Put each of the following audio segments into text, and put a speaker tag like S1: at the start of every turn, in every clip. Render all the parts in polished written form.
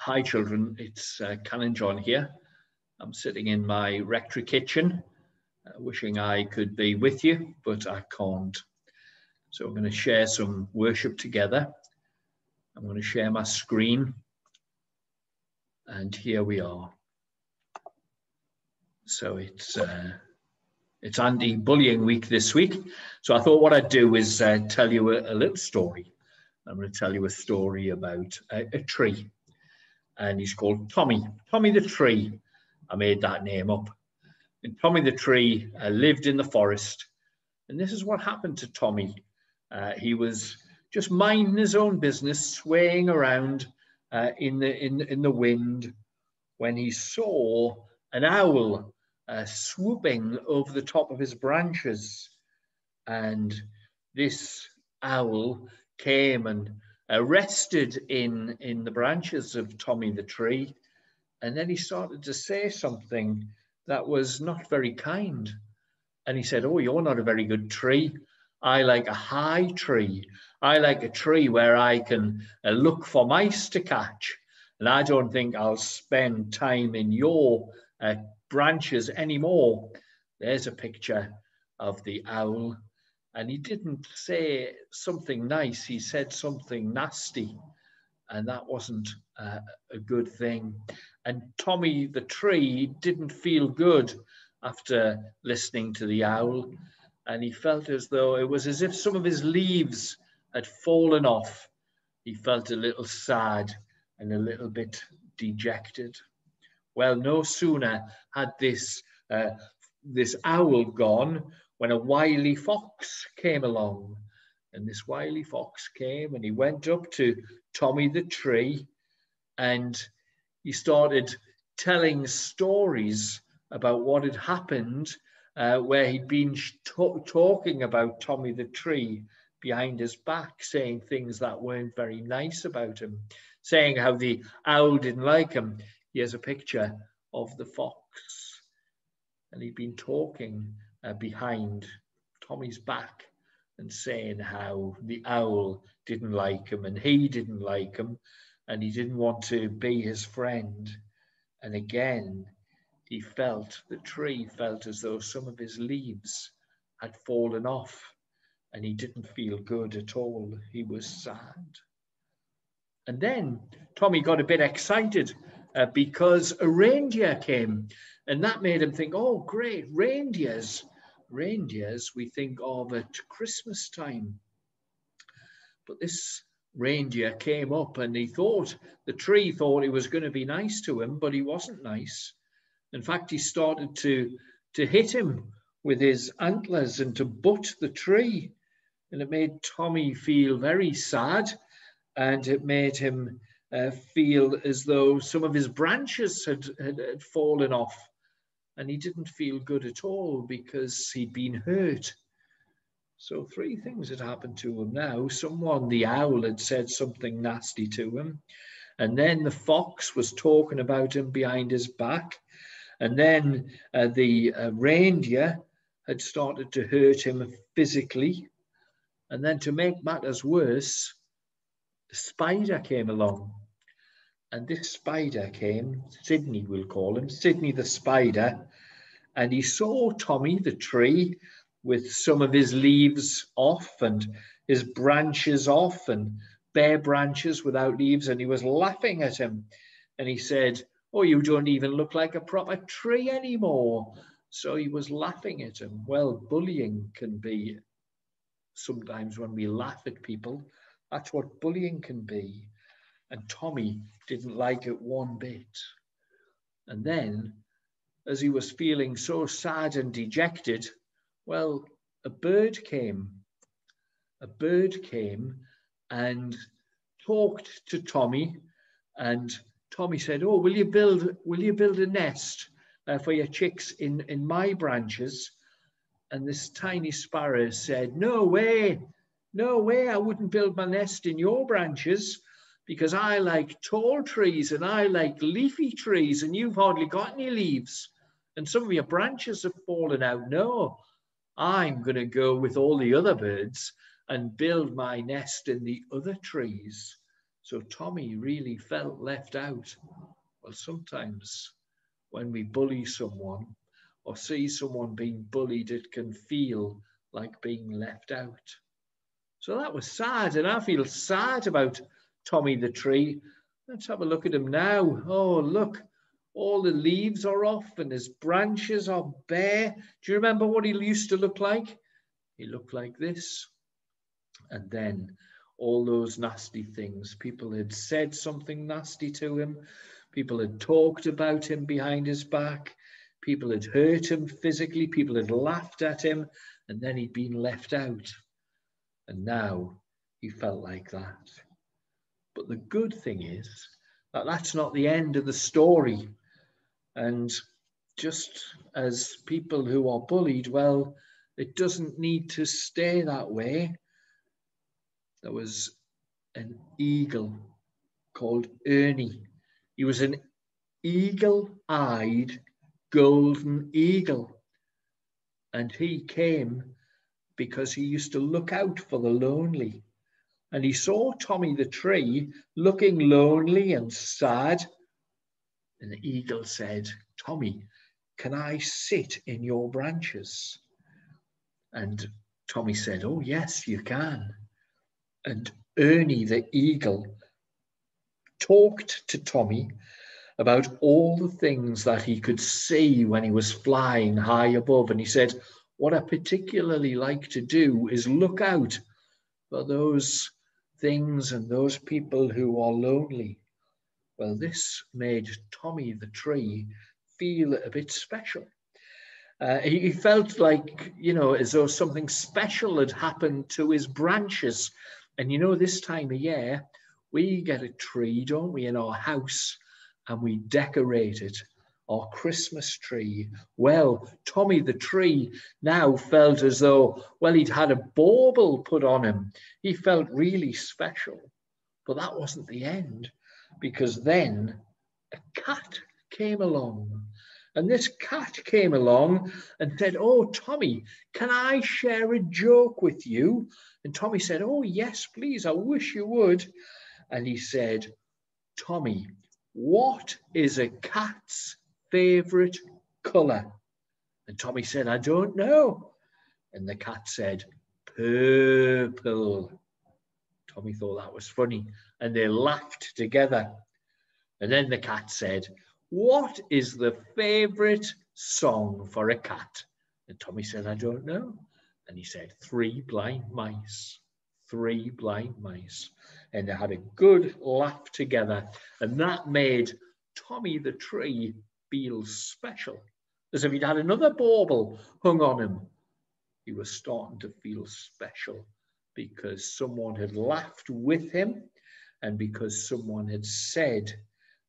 S1: Hi children, it's Canon John here. I'm sitting in my rectory kitchen, wishing I could be with you, but I can't. So I'm going to share some worship together. I'm going to share my screen, and here we are. So it's anti-bullying week this week. So I thought what I'd do is tell you a little story. I'm going to tell you a story about a tree. And he's called Tommy. Tommy the tree. I made that name up. And Tommy the tree lived in the forest. And this is what happened to Tommy. He was just minding his own business, swaying around in the wind, when he saw an owl swooping over the top of his branches. And this owl came and rested in the branches of Tommy the tree. And then he started to say something that was not very kind. And he said, "Oh, you're not a very good tree. I like a high tree. I like a tree where I can look for mice to catch. And I don't think I'll spend time in your branches anymore." There's a picture of the owl. And he didn't say something nice, he said something nasty. And that wasn't a good thing. And Tommy the tree didn't feel good after listening to the owl. And he felt as though it was as if some of his leaves had fallen off. He felt a little sad and a little bit dejected. Well, no sooner had this owl gone when a wily fox came along. And this wily fox came and he went up to Tommy the tree and he started telling stories about what had happened, where he'd been talking about Tommy the tree behind his back, saying things that weren't very nice about him, saying how the owl didn't like him. Here's a picture of the fox. And he'd been talking behind Tommy's back and saying how the owl didn't like him and he didn't like him and he didn't want to be his friend. And again, the tree felt as though some of his leaves had fallen off and he didn't feel good at all. He was sad. And then Tommy got a bit excited because a reindeer came, and that made him think, "Oh, great, reindeers. Reindeers we think of at Christmas time." But this reindeer came up and the tree thought he was going to be nice to him, but he wasn't nice. In fact, he started to hit him with his antlers and to butt the tree. And it made Tommy feel very sad, and it made him feel as though some of his branches had fallen off. And he didn't feel good at all because he'd been hurt. So 3 things had happened to him now. The owl, had said something nasty to him. And then the fox was talking about him behind his back. And then the reindeer had started to hurt him physically. And then to make matters worse, a spider came along. And this spider came, Sydney we'll call him, Sydney the spider, and he saw Tommy the tree with some of his leaves off and his branches off and bare branches without leaves, and he was laughing at him. And he said, "Oh, you don't even look like a proper tree anymore." So he was laughing at him. Well, bullying can be sometimes when we laugh at people. That's what bullying can be. And Tommy didn't like it one bit. And then, as he was feeling so sad and dejected, well, a bird came. A bird came and talked to Tommy. And Tommy said, "Oh, will you build a nest for your chicks in my branches?" And this tiny sparrow said, "No way, I wouldn't build my nest in your branches, because I like tall trees and I like leafy trees, and you've hardly got any leaves. And some of your branches have fallen out. No, I'm going to go with all the other birds and build my nest in the other trees." So Tommy really felt left out. Well, sometimes when we bully someone or see someone being bullied, it can feel like being left out. So that was sad, and I feel sad about Tommy the tree. Let's have a look at him now. Oh, look, all the leaves are off and his branches are bare. Do you remember what he used to look like? He looked like this. And then all those nasty things. People had said something nasty to him. People had talked about him behind his back. People had hurt him physically. People had laughed at him. And then he'd been left out. And now he felt like that. But the good thing is that that's not the end of the story. And just as people who are bullied, well, it doesn't need to stay that way. There was an eagle called Ernie. He was an eagle-eyed golden eagle. And he came because he used to look out for the lonely. And he saw Tommy the tree looking lonely and sad. And the eagle said, Tommy, can I sit in your branches? And Tommy said, oh, yes, you can. And Ernie the eagle talked to Tommy about all the things that he could see when he was flying high above. And he said, what I particularly like to do is look out for those things and those people who are lonely. Well, this made Tommy the tree feel a bit special. He felt like, as though something special had happened to his branches. And this time of year, we get a tree, don't we, in our house, and we decorate it, our Christmas tree. Well, Tommy the tree now felt as though, well, he'd had a bauble put on him. He felt really special. But that wasn't the end, because then a cat came along. And this cat came along and said, oh, Tommy, can I share a joke with you? And Tommy said, oh, yes, please, I wish you would. And he said, Tommy, what is a cat's favourite colour? And Tommy said, I don't know. And the cat said, purple. Tommy thought that was funny, and they laughed together. And then the cat said, what is the favourite song for a cat? And Tommy said, I don't know. And he said, Three Blind Mice. 3 blind mice. And they had a good laugh together. And that made Tommy the tree feel special. As if he'd had another bauble hung on him. He was starting to feel special because someone had laughed with him and because someone had said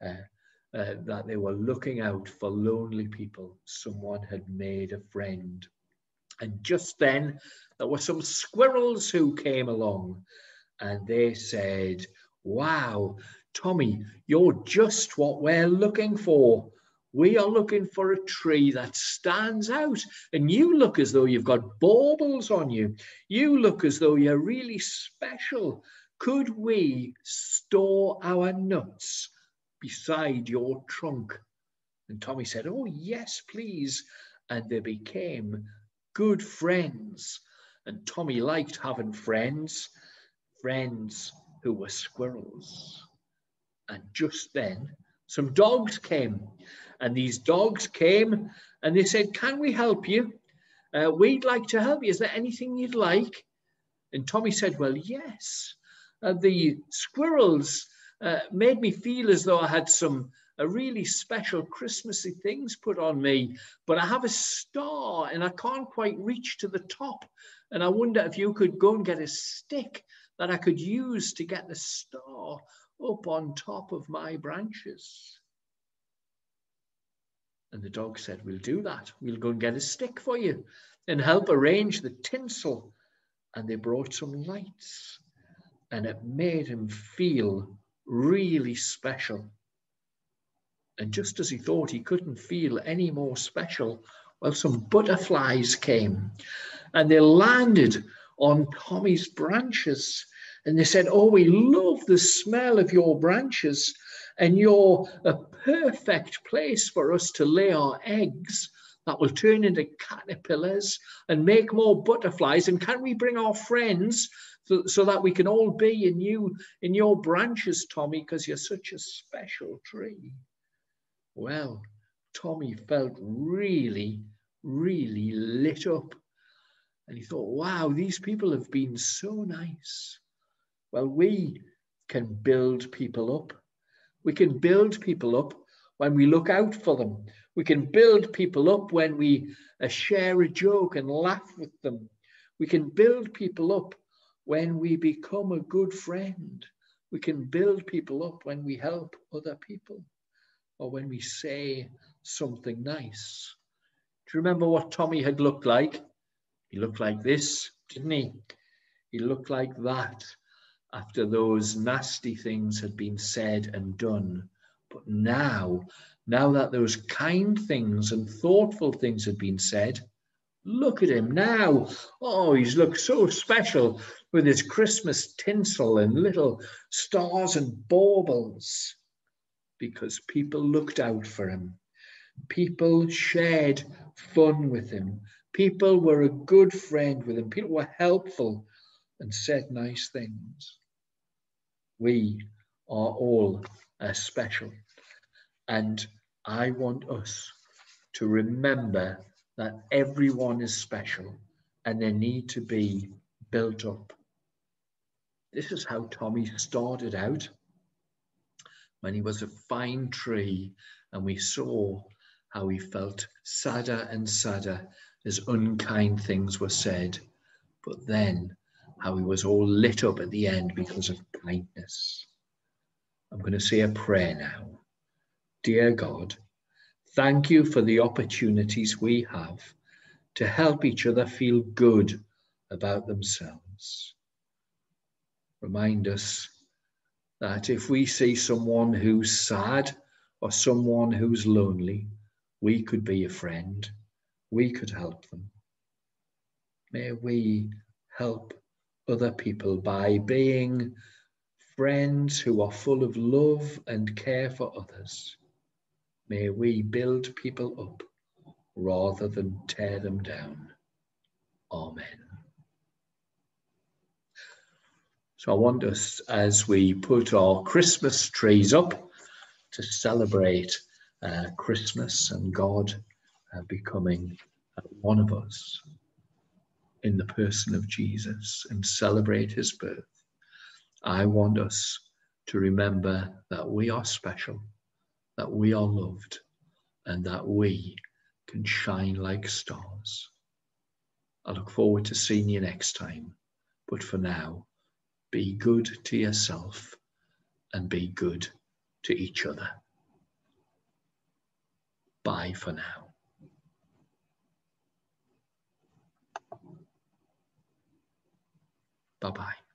S1: that they were looking out for lonely people. Someone had made a friend. And just then, there were some squirrels who came along and they said, wow, Tommy, you're just what we're looking for. We are looking for a tree that stands out. And you look as though you've got baubles on you. You look as though you're really special. Could we store our nuts beside your trunk? And Tommy said, oh, yes, please. And they became good friends. And Tommy liked having friends who were squirrels. And just then, some dogs came. And these dogs came and they said, can we help you? We'd like to help you. Is there anything you'd like? And Tommy said, well, yes. The squirrels made me feel as though I had some really special Christmassy things put on me, but I have a star and I can't quite reach to the top. And I wonder if you could go and get a stick that I could use to get the star up on top of my branches. And the dog said, we'll do that. We'll go and get a stick for you and help arrange the tinsel. And they brought some lights and it made him feel really special. And just as he thought he couldn't feel any more special, well, some butterflies came and they landed on Tommy's branches And they said, oh, we love the smell of your branches, and you're a perfect place for us to lay our eggs that will turn into caterpillars and make more butterflies. And can we bring our friends so that we can all be in your branches, Tommy, because you're such a special tree? Well, Tommy felt really, really lit up. And he thought, wow, these people have been so nice. Well, we can build people up. We can build people up when we look out for them. We can build people up when we share a joke and laugh with them. We can build people up when we become a good friend. We can build people up when we help other people or when we say something nice. Do you remember what Tommy had looked like? He looked like this, didn't he? He looked like that after those nasty things had been said and done. But now that those kind things and thoughtful things had been said, look at him now. Oh, he's looked so special with his Christmas tinsel and little stars and baubles, because people looked out for him. People shared fun with him. People were a good friend with him. People were helpful and said nice things. We are all special. And I want us to remember that everyone is special and they need to be built up. This is how Tommy started out when he was a fine tree, and we saw how he felt sadder and sadder as unkind things were said, but then how he was all lit up at the end because of kindness. I'm going to say a prayer now. Dear God, thank you for the opportunities we have to help each other feel good about themselves. Remind us that if we see someone who's sad or someone who's lonely, we could be a friend. We could help them. May we help other people by being friends who are full of love and care for others. May we build people up rather than tear them down. Amen. So I want us, as we put our Christmas trees up, to celebrate Christmas and God becoming one of us in the person of Jesus and celebrate his birth. I want us to remember that we are special, that we are loved, and that we can shine like stars. I look forward to seeing you next time. But for now, be good to yourself and be good to each other. Bye for now. Bye-bye.